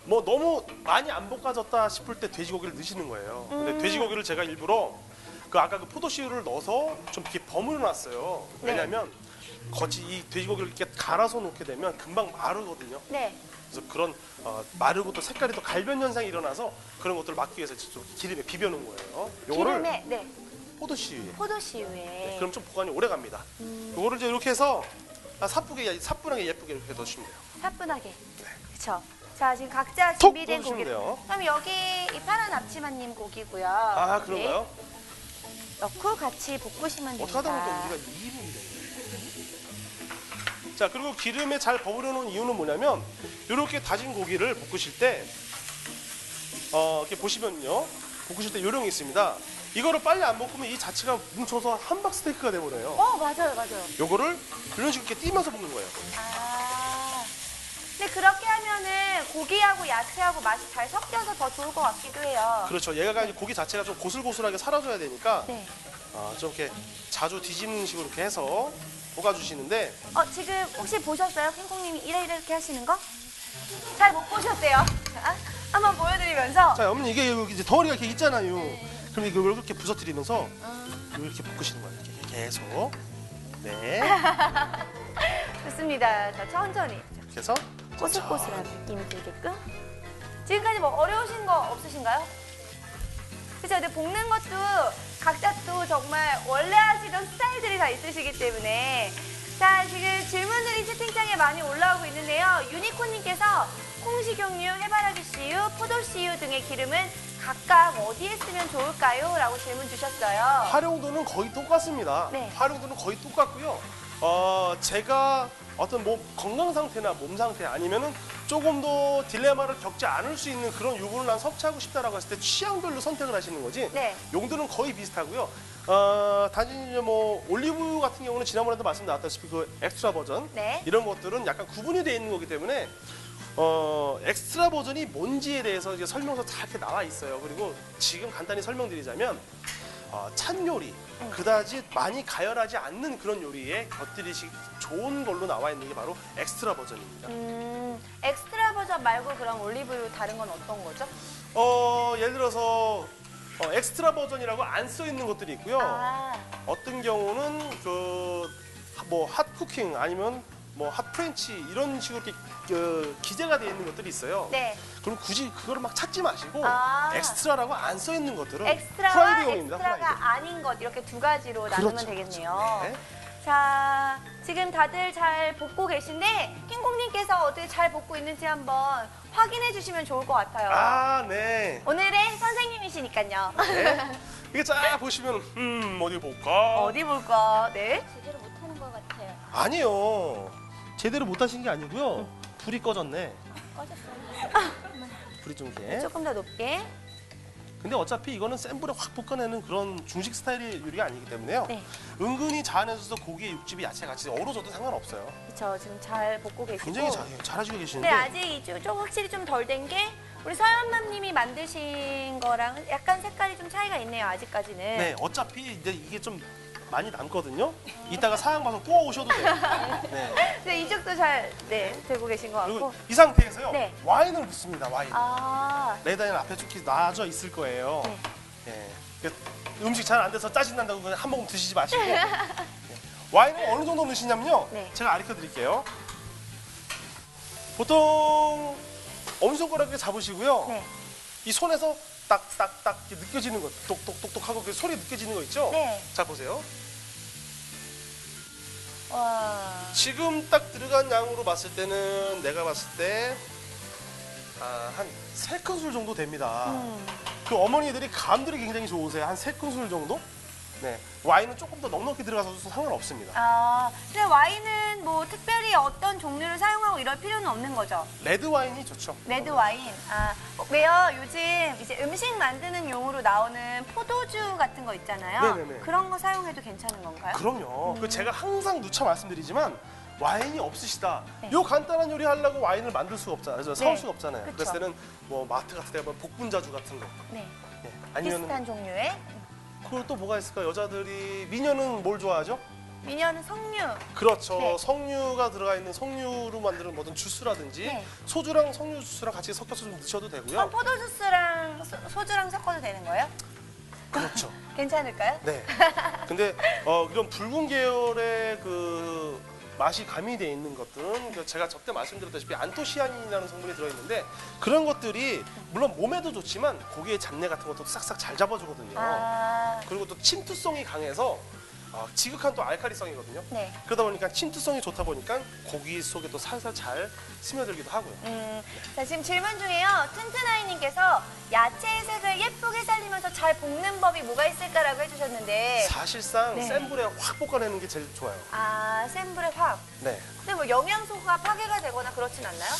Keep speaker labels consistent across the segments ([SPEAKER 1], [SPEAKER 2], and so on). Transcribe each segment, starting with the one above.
[SPEAKER 1] 뭐 너무 많이 안 볶아졌다 싶을 때 돼지고기를 넣으시는 거예요. 근데 돼지고기를 제가 일부러 아까 그 포도씨유를 넣어서 좀 이렇게 버무려 놨어요.
[SPEAKER 2] 네.
[SPEAKER 1] 왜냐하면 이 돼지고기를 이렇게 갈아서 놓게 되면 금방 마르거든요.
[SPEAKER 2] 네.
[SPEAKER 1] 그래서 그런 마르고 또 색깔이 또 갈변 현상이 일어나서 그런 것들을 막기 위해서 좀 기름에 비벼놓은 거예요. 요거를
[SPEAKER 2] 기름에, 네.
[SPEAKER 1] 포도씨유에.
[SPEAKER 2] 포도씨유에.
[SPEAKER 1] 그럼 좀 보관이 오래 갑니다. 요거를 이제 이렇게 해서 사뿐하게 예쁘게 이렇게 넣으시면 돼요.
[SPEAKER 2] 사뿐하게.
[SPEAKER 1] 네.
[SPEAKER 2] 그렇죠. 자, 지금 각자
[SPEAKER 1] 톡
[SPEAKER 2] 준비된
[SPEAKER 1] 넣어주시면
[SPEAKER 2] 고기.
[SPEAKER 1] 돼요.
[SPEAKER 2] 그럼 여기 이 파란 앞치마님 고기고요.
[SPEAKER 1] 아, 그런가요?
[SPEAKER 2] 네. 넣고 같이 볶으시면 됩니다.
[SPEAKER 1] 어떻게 하다 보니까 우리가 2인분이 됐네. 자, 그리고 기름에 잘 버무려 놓은 이유는 뭐냐면 이렇게 다진 고기를 볶으실 때 이렇게 보시면요. 볶으실 때 요령이 있습니다. 이거를 빨리 안 볶으면 이 자체가 뭉쳐서 함박 스테이크가 돼버려요.
[SPEAKER 2] 맞아요, 맞아요.
[SPEAKER 1] 요거를 이런 식으로 이렇게 띄면서 볶는 거예요.
[SPEAKER 2] 아. 근데 그렇게 하면은 고기하고 야채하고 맛이 잘 섞여서 더 좋을 것 같기도 해요.
[SPEAKER 1] 그렇죠. 얘가 이제 고기 자체가 좀 고슬고슬하게 살아줘야 되니까
[SPEAKER 2] 네.
[SPEAKER 1] 좀 이렇게 자주 뒤집는 식으로 이렇게 해서 볶아주시는데
[SPEAKER 2] 지금 혹시 보셨어요? 킹콩님이 이렇게 하시는 거? 잘 못 보셨대요. 자, 한번 보여드리면서.
[SPEAKER 1] 자, 어머니 이게 여기 이제 덩어리가 이렇게 있잖아요. 그럼 이걸 이렇게 부서뜨리면서 이렇게 볶으시는 거예요. 이렇게 계속. 네.
[SPEAKER 2] 좋습니다. 자, 천천히.
[SPEAKER 1] 이렇게 해서
[SPEAKER 2] 꼬슬꼬슬한 느낌이 들게끔. 지금까지 뭐 어려우신 거 없으신가요? 그렇죠. 근데 볶는 것도 각자 또 정말 원래 하시던 스타일들이 다 있으시기 때문에. 자, 지금 질문들이 채팅창에 많이 올라오고 있는데요. 유니콘님께서 콩식용유, 해바라기 씨유, 포도 씨유 등의 기름은 각각 어디에 쓰면 좋을까요? 라고 질문 주셨어요.
[SPEAKER 1] 활용도는 거의 똑같습니다.
[SPEAKER 2] 네.
[SPEAKER 1] 활용도는 거의 똑같고요. 제가 어떤 뭐 건강 상태나 몸 상태 아니면은 조금 더 딜레마를 겪지 않을 수 있는 그런 유분을 난 섭취하고 싶다라고 했을 때 취향별로 선택을 하시는 거지.
[SPEAKER 2] 네.
[SPEAKER 1] 용도는 거의 비슷하고요. 단지 이제 뭐 올리브유 같은 경우는 지난번에도 말씀 나왔다시피 그 엑스트라 버전
[SPEAKER 2] 네.
[SPEAKER 1] 이런 것들은 약간 구분이 되어 있는 거기 때문에 엑스트라 버전이 뭔지에 대해서 이제 설명서 다 이렇게 나와 있어요. 그리고 지금 간단히 설명드리자면 찬 요리, 그다지 많이 가열하지 않는 그런 요리에 곁들이시 좋은 걸로 나와 있는 게 바로 엑스트라 버전입니다.
[SPEAKER 2] 엑스트라 버전 말고 그럼 올리브유 다른 건 어떤 거죠?
[SPEAKER 1] 예를 들어서 엑스트라 버전이라고 안 써 있는 것들이 있고요. 어떤 경우는 뭐 핫쿠킹 아니면 뭐 핫프렌치 이런 식으로 이렇게 기재가 되어 있는 것들이 있어요.
[SPEAKER 2] 네.
[SPEAKER 1] 그럼 굳이 그거를 막 찾지 마시고 엑스트라라고 안 써 있는 것들은
[SPEAKER 2] 엑스트라와
[SPEAKER 1] 프라이드용입니다.
[SPEAKER 2] 엑스트라가 아닌 것 이렇게 두 가지로 나누면
[SPEAKER 1] 그렇죠,
[SPEAKER 2] 되겠네요.
[SPEAKER 1] 그렇죠. 네.
[SPEAKER 2] 자, 지금 다들 잘 볶고 계신데 킹콩님께서 어떻게 잘 볶고 있는지 한번 확인해 주시면 좋을 것 같아요.
[SPEAKER 1] 아, 네.
[SPEAKER 2] 오늘의 선생님이시니까요.
[SPEAKER 1] 네. 이게 쫙 보시면 어디 볼까?
[SPEAKER 2] 어디 볼까? 네.
[SPEAKER 3] 제대로 못하는 것 같아요.
[SPEAKER 1] 아니요. 제대로 못 하신 게 아니고요. 불이 꺼졌네.
[SPEAKER 3] 꺼졌어요.
[SPEAKER 1] 불이 좀 이렇게.
[SPEAKER 2] 조금 더 높게.
[SPEAKER 1] 근데 어차피 이거는 센 불에 확 볶아내는 그런 중식 스타일의 요리가 아니기 때문에요.
[SPEAKER 2] 네.
[SPEAKER 1] 은근히 잘 안에서 고기의 육즙이 야채 같이 어우러져도 상관없어요.
[SPEAKER 2] 그렇죠. 지금 잘 볶고 계시고.
[SPEAKER 1] 굉장히 잘하시고
[SPEAKER 2] 근데
[SPEAKER 1] 계시는데.
[SPEAKER 2] 아직 이쪽 좀 확실히 좀 덜 된 게 우리 서연맘님이 만드신 거랑 약간 색깔이 좀 차이가 있네요. 아직까지는.
[SPEAKER 1] 네, 어차피 이제 이게 좀 많이 남거든요. 이따가 사양 봐서 구워 오셔도 돼요. 네.
[SPEAKER 2] 근데 이쪽도 잘 되고 계신 것
[SPEAKER 1] 그리고
[SPEAKER 2] 같고.
[SPEAKER 1] 이 상태에서요.
[SPEAKER 2] 네.
[SPEAKER 1] 와인을 붓습니다. 와인.
[SPEAKER 2] 네.
[SPEAKER 1] 레다인 앞에 쭉 놔져 있을 거예요.
[SPEAKER 2] 네.
[SPEAKER 1] 네. 음식 잘 안 돼서 짜증난다고 그냥 한 모금 드시지 마시고. 네. 와인을 어느 정도 넣으시냐면요.
[SPEAKER 2] 네.
[SPEAKER 1] 제가 가르쳐 드릴게요. 보통 엄지손가락에 잡으시고요.
[SPEAKER 2] 네.
[SPEAKER 1] 이 손에서 딱딱딱 느껴지는 거, 똑똑똑똑 하고 그 소리 느껴지는 거 있죠?
[SPEAKER 2] 네.
[SPEAKER 1] 자, 보세요.
[SPEAKER 2] 와.
[SPEAKER 1] 지금 딱 들어간 양으로 봤을 때는 내가 봤을 때 한 3큰술 정도 됩니다. 그 어머니들이 감들이 굉장히 좋으세요. 한 3큰술 정도? 네. 와인은 조금 더 넉넉히 들어가서 상관없습니다.
[SPEAKER 2] 근데 와인은 뭐 특별히 어떤 종류를 사용하고 이럴 필요는 없는 거죠?
[SPEAKER 1] 레드 와인이 좋죠.
[SPEAKER 2] 레드 와인. 왜요? 요즘 이제 음식 만드는 용으로 나오는 포도주 같은 거 있잖아요.
[SPEAKER 1] 네네네.
[SPEAKER 2] 그런 거 사용해도 괜찮은 건가요?
[SPEAKER 1] 그럼요. 그 제가 항상 누차 말씀드리지만 와인이 없으시다.
[SPEAKER 2] 네.
[SPEAKER 1] 요 간단한 요리 하려고 와인을 만들 수가 없잖아요. 사올 수가 없잖아요.
[SPEAKER 2] 그쵸.
[SPEAKER 1] 그랬을 때는 뭐 마트 같은 데 보면 복분자주 같은 거.
[SPEAKER 2] 네.
[SPEAKER 1] 네. 아니면
[SPEAKER 2] 비슷한 종류의.
[SPEAKER 1] 그걸 또 뭐가 있을까? 여자들이 미녀는 뭘 좋아하죠?
[SPEAKER 2] 미녀는 석류.
[SPEAKER 1] 그렇죠.
[SPEAKER 2] 네.
[SPEAKER 1] 석류가 들어가 있는 석류로 만드는 뭐든 주스라든지
[SPEAKER 2] 네.
[SPEAKER 1] 소주랑 석류 주스랑 같이 섞여서 좀 드셔도 되고요.
[SPEAKER 2] 그럼 포도주스랑 소주랑 섞어도 되는 거예요?
[SPEAKER 1] 그렇죠.
[SPEAKER 2] 괜찮을까요?
[SPEAKER 1] 네. 근데 이런 붉은 계열의 그 맛이 가미되어 있는 것들은 제가 저때 말씀드렸다시피 안토시아닌이라는 성분이 들어있는데 그런 것들이 물론 몸에도 좋지만 고기의 잡내 같은 것도 싹싹 잘 잡아주거든요.
[SPEAKER 2] 아,
[SPEAKER 1] 그리고 또 침투성이 강해서 지극한 또 알칼리성이거든요.
[SPEAKER 2] 네.
[SPEAKER 1] 그러다 보니까 침투성이 좋다 보니까 고기 속에 또 살살 잘 스며들기도 하고요.
[SPEAKER 2] 자, 지금 질문 중에요. 튼튼아이님께서 야채의 색을 예쁘게 살리면서 잘 볶는 법이 뭐가 있을까라고 해주셨는데.
[SPEAKER 1] 사실상
[SPEAKER 2] 네.
[SPEAKER 1] 센 불에 확 볶아내는 게 제일 좋아요.
[SPEAKER 2] 아, 센 불에 확.
[SPEAKER 1] 네.
[SPEAKER 2] 근데 뭐 영양소가 파괴가 되거나 그렇진 않나요?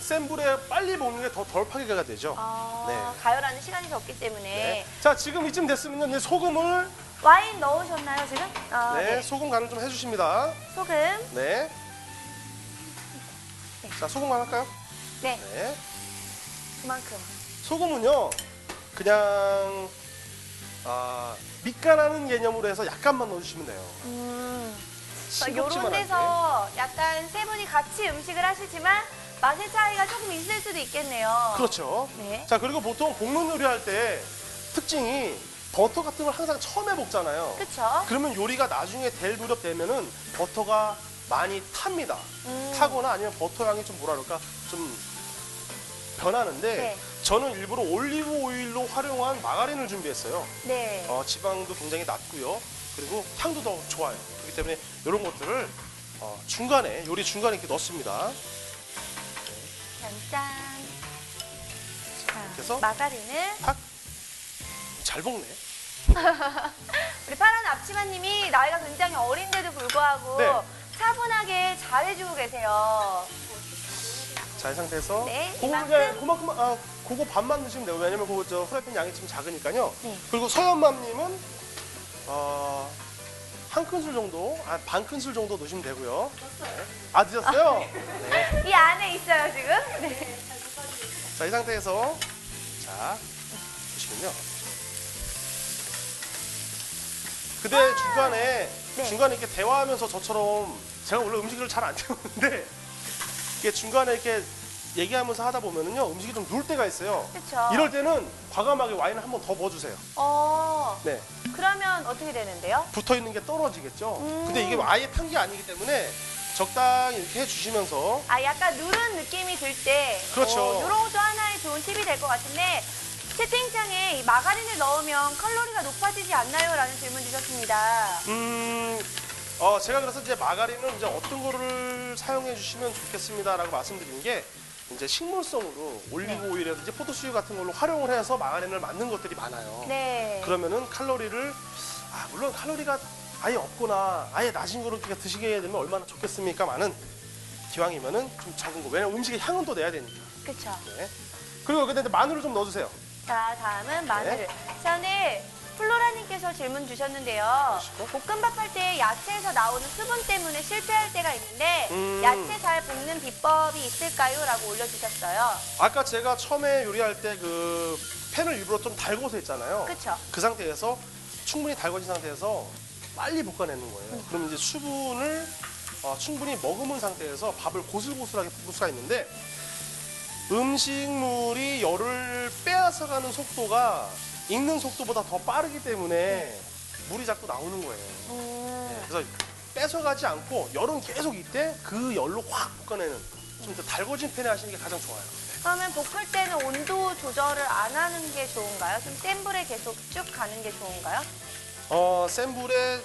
[SPEAKER 1] 센 불에 빨리 볶는 게 더 덜 파괴가 되죠.
[SPEAKER 2] 아,
[SPEAKER 1] 네.
[SPEAKER 2] 가열하는 시간이 적기 때문에.
[SPEAKER 1] 네. 자, 지금 이쯤 됐으면 이제 소금을
[SPEAKER 2] 와인 넣으셨나요, 지금? 아,
[SPEAKER 1] 네, 소금 간을 좀 해주십니다.
[SPEAKER 2] 소금.
[SPEAKER 1] 네. 자, 소금 간 할까요?
[SPEAKER 2] 네,
[SPEAKER 1] 네.
[SPEAKER 2] 그만큼.
[SPEAKER 1] 소금은요, 그냥 밑간하는 개념으로 해서 약간만 넣어주시면 돼요.
[SPEAKER 2] 요런
[SPEAKER 1] 싱겁지만 않게.
[SPEAKER 2] 데서 약간 세 분이 같이 음식을 하시지만 맛의 차이가 조금 있을 수도 있겠네요.
[SPEAKER 1] 그렇죠.
[SPEAKER 2] 네.
[SPEAKER 1] 자, 그리고 보통 볶는 요리할 때 특징이 버터 같은 걸 항상 처음에 볶잖아요.
[SPEAKER 2] 그쵸?
[SPEAKER 1] 그러면 요리가 나중에 될 무렵 되면은 버터가 많이 탑니다. 타거나 아니면 버터 향이 좀 뭐라 그럴까 좀 변하는데
[SPEAKER 2] 네.
[SPEAKER 1] 저는 일부러 올리브 오일로 활용한 마가린을 준비했어요.
[SPEAKER 2] 네.
[SPEAKER 1] 지방도 굉장히 낮고요. 그리고 향도 더 좋아요. 그렇기 때문에 이런 것들을 중간에 요리 중간에 이렇게 넣습니다.
[SPEAKER 2] 짠.
[SPEAKER 1] 그래서
[SPEAKER 2] 마가린을
[SPEAKER 1] 팍. 잘 볶네.
[SPEAKER 2] 우리 파란 앞치마님이 나이가 굉장히 어린데도 불구하고
[SPEAKER 1] 네.
[SPEAKER 2] 차분하게 잘해주고 계세요.
[SPEAKER 1] 자, 이 상태에서
[SPEAKER 2] 네,
[SPEAKER 1] 그거 이제 그만큼 그거 반만 넣으시면 돼요. 왜냐면 그거 저 프라이팬 양이 좀 작으니까요.
[SPEAKER 2] 네.
[SPEAKER 1] 그리고 서연맘님은 한 큰술 정도, 반 큰술 정도 넣으시면 되고요. 네. 드셨어요? 네.
[SPEAKER 2] 이 안에 있어요, 지금? 네.
[SPEAKER 1] 자, 이 상태에서 자 보시면요. 근데
[SPEAKER 2] 네.
[SPEAKER 1] 중간에 이렇게 대화하면서 저처럼 제가 원래 음식을 잘 안 태우는데 이게 중간에 이렇게 얘기하면서 하다 보면은요 음식이 좀 누울 때가 있어요.
[SPEAKER 2] 그쵸.
[SPEAKER 1] 이럴 때는 과감하게 와인을 한 번 더 부어주세요. 네,
[SPEAKER 2] 그러면 어떻게 되는데요?
[SPEAKER 1] 붙어 있는 게 떨어지겠죠. 근데 이게 아예 탄 게 아니기 때문에 적당히 이렇게 해주시면서
[SPEAKER 2] 아, 약간 누른 느낌이 들 때.
[SPEAKER 1] 그렇죠.
[SPEAKER 2] 이런 것도 하나의 좋은 팁이 될 것 같은데, 채팅창에 이 마가린을 넣으면 칼로리가 높아지지 않나요? 라는 질문 주셨습니다.
[SPEAKER 1] 제가 그래서 이제 마가린은 이제 어떤 거를 사용해 주시면 좋겠습니다라고 말씀드린 게 이제 식물성으로 올리브 오일이라든지 포도씨유 같은 걸로 활용을 해서 마가린을 만든 것들이 많아요.
[SPEAKER 2] 네.
[SPEAKER 1] 그러면은 칼로리를 물론 칼로리가 아예 없거나 아예 낮은 거로 드시게 되면 얼마나 좋겠습니까만은 기왕이면은 좀 적은 거. 왜냐면 음식에 향은 또 내야 되니까.
[SPEAKER 2] 그쵸.
[SPEAKER 1] 네. 그리고 근데 마늘을 좀 넣어주세요.
[SPEAKER 2] 자, 다음은 마늘.
[SPEAKER 1] 네.
[SPEAKER 2] 자, 오늘 플로라님께서 질문 주셨는데요. 볶음밥 할 때 야채에서 나오는 수분 때문에 실패할 때가 있는데 야채 잘 볶는 비법이 있을까요? 라고 올려주셨어요.
[SPEAKER 1] 아까 제가 처음에 요리할 때 그 팬을 일부러 좀 달궈서 했잖아요.
[SPEAKER 2] 그쵸?
[SPEAKER 1] 그 상태에서 충분히 달궈진 상태에서 빨리 볶아내는 거예요. 그럼 이제 수분을 충분히 머금은 상태에서 밥을 고슬고슬하게 볶을 수가 있는데 음식물이 열을 빼앗아가는 속도가 익는 속도보다 더 빠르기 때문에 물이 자꾸 나오는 거예요. 네, 그래서 뺏어가지 않고 열은 계속 있대 그 열로 확 볶아내는 좀 더 달궈진 팬에 하시는 게 가장 좋아요.
[SPEAKER 2] 그러면 볶을 때는 온도 조절을 안 하는 게 좋은가요? 좀 센 불에 계속 쭉 가는 게 좋은가요?
[SPEAKER 1] 센 불에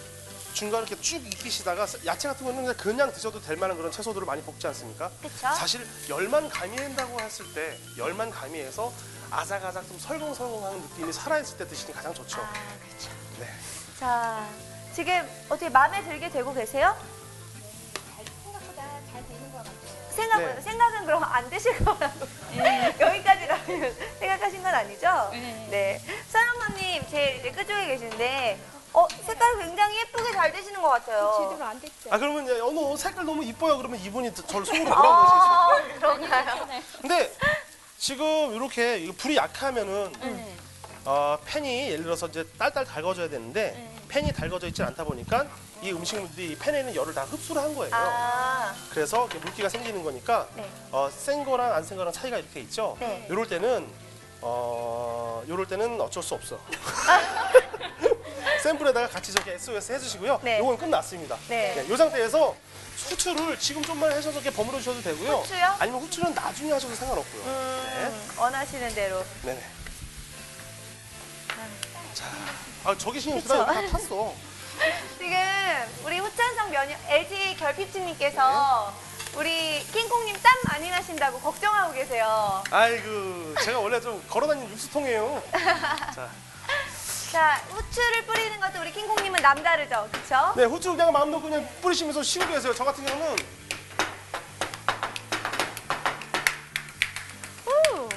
[SPEAKER 1] 중간에 이렇게 쭉 익히시다가 야채 같은 거는 그냥 드셔도 될 만한 그런 채소들을 많이 볶지 않습니까?
[SPEAKER 2] 그쵸?
[SPEAKER 1] 사실 열만 가미한다고 했을 때 열만 가미해서 아삭아삭 좀 설렁설렁한 느낌이 살아있을 때 드시는 게 가장 좋죠.
[SPEAKER 2] 아, 그렇죠.
[SPEAKER 1] 네.
[SPEAKER 2] 자, 지금 어떻게 마음에 들게 되고 계세요?
[SPEAKER 3] 생각보다 잘 되는 것 같아요.
[SPEAKER 2] 생각보다
[SPEAKER 1] 네.
[SPEAKER 2] 생각은 그럼 안 드실 거라고 여기까지라면 생각하신 건 아니죠? 네. 서영맘님 제일 이제 끝쪽에 계신데 색깔 굉장히 예쁘게 잘 되시는 것 같아요.
[SPEAKER 3] 제대로 안 됐죠.
[SPEAKER 1] 그러면 이제 색깔 너무 이뻐요. 그러면 이분이 저를 속으로 뭐라고 하실 수 있어요.
[SPEAKER 2] 그런가요?
[SPEAKER 1] 근데 지금 이렇게 불이 약하면은 팬이 예를 들어서 이제 딸딸 달궈져야 되는데 팬이 달궈져 있지 않다 보니까 이 음식물들이 이 팬에 있는 열을 다 흡수를 한 거예요.
[SPEAKER 2] 아,
[SPEAKER 1] 그래서 이렇게 물기가 생기는 거니까
[SPEAKER 2] 네.
[SPEAKER 1] 센 거랑 안 센 거랑 차이가 이렇게 있죠.
[SPEAKER 2] 네.
[SPEAKER 1] 요럴 때는 어쩔 수 없어. 센 불에다가 같이 저기 SOS 해주시고요.
[SPEAKER 2] 네.
[SPEAKER 1] 요건 끝났습니다.
[SPEAKER 2] 네.
[SPEAKER 1] 이 상태에서 후추를 지금 좀만 하셔서 이렇게 버무려 주셔도 되고요.
[SPEAKER 2] 후추요?
[SPEAKER 1] 아니면 후추는 나중에 하셔도 상관없고요. 네.
[SPEAKER 2] 원하시는 대로.
[SPEAKER 1] 네네. 자, 저기 신경 쓰다 다 탔어.
[SPEAKER 2] 지금 우리 후천성 LG 결핍증님께서 우리 킹콩님 땀 많이 나신다고 걱정하고 계세요.
[SPEAKER 1] 아이고, 제가 원래 좀 걸어다니는 육수통이에요.
[SPEAKER 2] 자, 후추를 뿌리는 것도 우리 킹콩님은 남다르죠, 그쵸?
[SPEAKER 1] 네, 후추 그냥 마음 놓고 그냥 뿌리시면서 쉬고 계세요. 저 같은 경우는
[SPEAKER 2] 후. 후.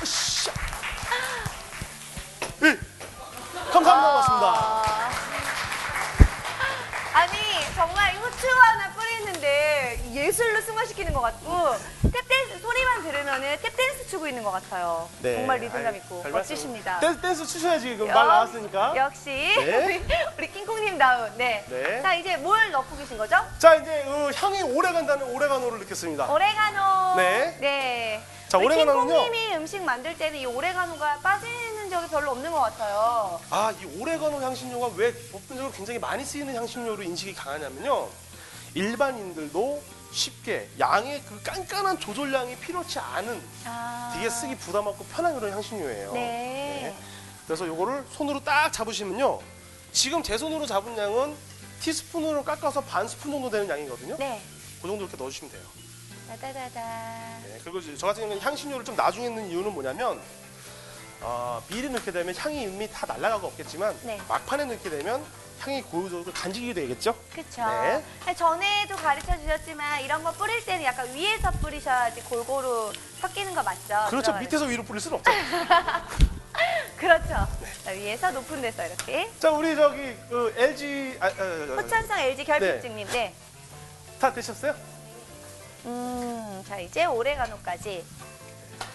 [SPEAKER 1] 으쌰. 네, 감사합니다. 고맙습니다.
[SPEAKER 2] 아니 정말 후추 하나 뿌리는데 예술로 승화시키는 것 같고 탭댄스 소리만 들으면은 탭댄스 추고 있는 것 같아요.
[SPEAKER 1] 네.
[SPEAKER 2] 정말 리듬감
[SPEAKER 1] 아유,
[SPEAKER 2] 있고
[SPEAKER 1] 별
[SPEAKER 2] 멋지십니다.
[SPEAKER 1] 댄스 추셔야지 지금 말 나왔으니까.
[SPEAKER 2] 역시
[SPEAKER 1] 네.
[SPEAKER 2] 우리 킹콩님 다운. 네.
[SPEAKER 1] 네.
[SPEAKER 2] 자 이제 뭘 넣고 계신 거죠?
[SPEAKER 1] 자, 이제 향이 오래 간다는 오레가노를 넣겠습니다.
[SPEAKER 2] 오레가노.
[SPEAKER 1] 네.
[SPEAKER 2] 네.
[SPEAKER 1] 자,
[SPEAKER 2] 우리
[SPEAKER 1] 오레가노는요.
[SPEAKER 2] 킹콩님이 음식 만들 때는 이 오레가노가 빠지는 적이 별로 없는 것 같아요.
[SPEAKER 1] 아, 이 오레가노 향신료가 왜 보편적으로 굉장히 많이 쓰이는 향신료로 인식이 강하냐면요. 일반인들도 쉽게 양의 그 깐깐한 조절량이 필요치 않은 되게 쓰기 부담 없고 편한 그런 향신료예요.
[SPEAKER 2] 네.
[SPEAKER 1] 그래서 요거를 손으로 딱 잡으시면요. 지금 제 손으로 잡은 양은 티스푼으로 깎아서 반 스푼 정도 되는 양이거든요.
[SPEAKER 2] 네.
[SPEAKER 1] 그 정도 이렇게 넣어주시면 돼요.
[SPEAKER 2] 따다다다.
[SPEAKER 1] 네, 그리고 저 같은 경우는 향신료를 좀 나중에 넣는 이유는 뭐냐면 미리 넣게 되면 향이 이미 다 날아가고 없겠지만
[SPEAKER 2] 네.
[SPEAKER 1] 막판에 넣게 되면 향이 고유적으로 간직이 되겠죠.
[SPEAKER 2] 그쵸.
[SPEAKER 1] 네.
[SPEAKER 2] 전에도 가르쳐 주셨지만 이런 거 뿌릴 때는 약간 위에서 뿌리셔야지 골고루 섞이는 거 맞죠?
[SPEAKER 1] 그렇죠.
[SPEAKER 2] 들어가는.
[SPEAKER 1] 밑에서 위로 뿌릴 수는 없죠.
[SPEAKER 2] 그렇죠.
[SPEAKER 1] 네.
[SPEAKER 2] 자, 위에서 높은 데서 이렇게.
[SPEAKER 1] 자, 우리 저기 그 LG
[SPEAKER 2] 호천성 LG 결핍증님. 네.
[SPEAKER 1] 다 되셨어요?
[SPEAKER 2] 자 이제 오레가노까지.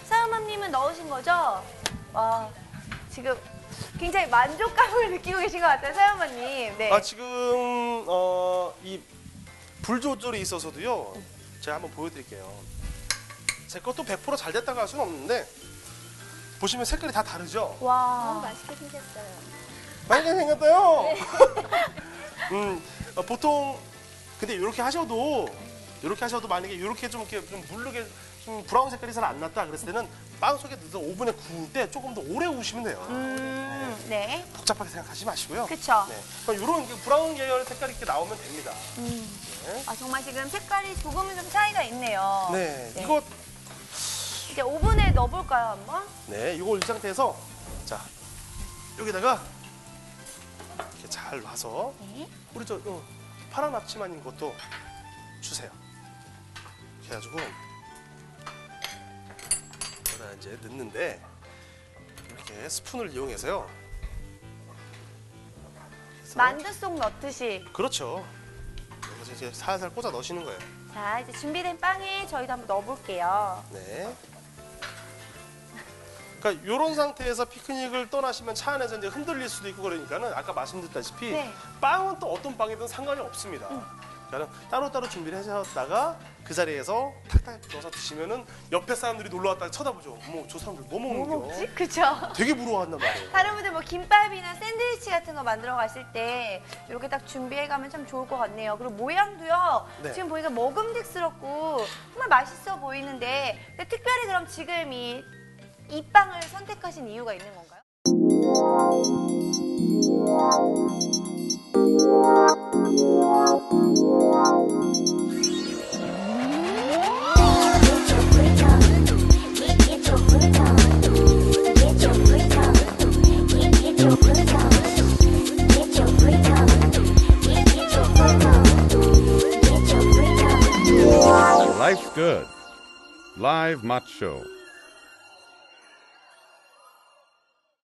[SPEAKER 2] 서연맘님은 넣으신 거죠? 와, 지금 굉장히 만족감을 느끼고 계신 것 같아요, 서연맘님. 네.
[SPEAKER 1] 지금 이 불 조절이 있어서도요. 제가 한번 보여드릴게요. 제 것도 100% 잘 됐다고 할 수는 없는데 보시면 색깔이 다 다르죠?
[SPEAKER 3] 너무
[SPEAKER 2] 와.
[SPEAKER 3] 맛있게 생겼어요.
[SPEAKER 1] 맛있게 생겼어요. 보통 근데 이렇게 하셔도 만약에 이렇게 좀 물르게 좀 브라운 색깔이 잘 안 났다 그랬을 때는 빵 속에 넣어서 오븐에 구울 때 조금 더 오래 구우시면 돼요.
[SPEAKER 2] 네.
[SPEAKER 1] 복잡하게 생각하지 마시고요.
[SPEAKER 2] 그쵸.
[SPEAKER 1] 네. 이런 브라운 계열 색깔이 이렇게 나오면 됩니다. 네.
[SPEAKER 2] 아, 정말 지금 색깔이 조금은 좀 차이가 있네요.
[SPEAKER 1] 네.
[SPEAKER 2] 네.
[SPEAKER 1] 이거
[SPEAKER 2] 이제 오븐에 넣어볼까요, 한번?
[SPEAKER 1] 네, 이걸 이 상태에서 자 여기다가 이렇게 잘 놔서
[SPEAKER 2] 네.
[SPEAKER 1] 우리 저 파란 앞치마인 것도 주세요. 이렇게 해가지고 여기다 이제 넣는데 이렇게 스푼을 이용해서요. 그래서
[SPEAKER 2] 만두 속 넣듯이.
[SPEAKER 1] 그렇죠. 여기서 이제 살살 꽂아 넣으시는 거예요.
[SPEAKER 2] 자, 이제 준비된 빵에 저희도 한번 넣어볼게요.
[SPEAKER 1] 네. 그러니까 이런 상태에서 피크닉을 떠나시면 차 안에서 이제 흔들릴 수도 있고 그러니까는 아까 말씀드렸다시피
[SPEAKER 2] 네.
[SPEAKER 1] 빵은 또 어떤 빵이든 상관이 없습니다. 그러니까 따로따로 준비를 하셨다가 그 자리에서 탁탁 넣어서 드시면은 옆에 사람들이 놀러 왔다가 쳐다보죠. 어머, 저 사람들 뭐 먹는
[SPEAKER 2] 뭐
[SPEAKER 1] 겨?
[SPEAKER 2] 먹지? 그쵸?
[SPEAKER 1] 되게 부러워한단 말이에요.
[SPEAKER 2] 다른 분들 뭐 김밥이나 샌드위치 같은 거 만들어 갔을 때 이렇게 딱 준비해 가면 참 좋을 것 같네요. 그리고 모양도요.
[SPEAKER 1] 네.
[SPEAKER 2] 지금 보니까 먹음직스럽고 정말 맛있어 보이는데 근데 특별히 그럼 지금 이 빵을 선택하신 이유가 있는 건가요?
[SPEAKER 4] Life's good. Live Macho.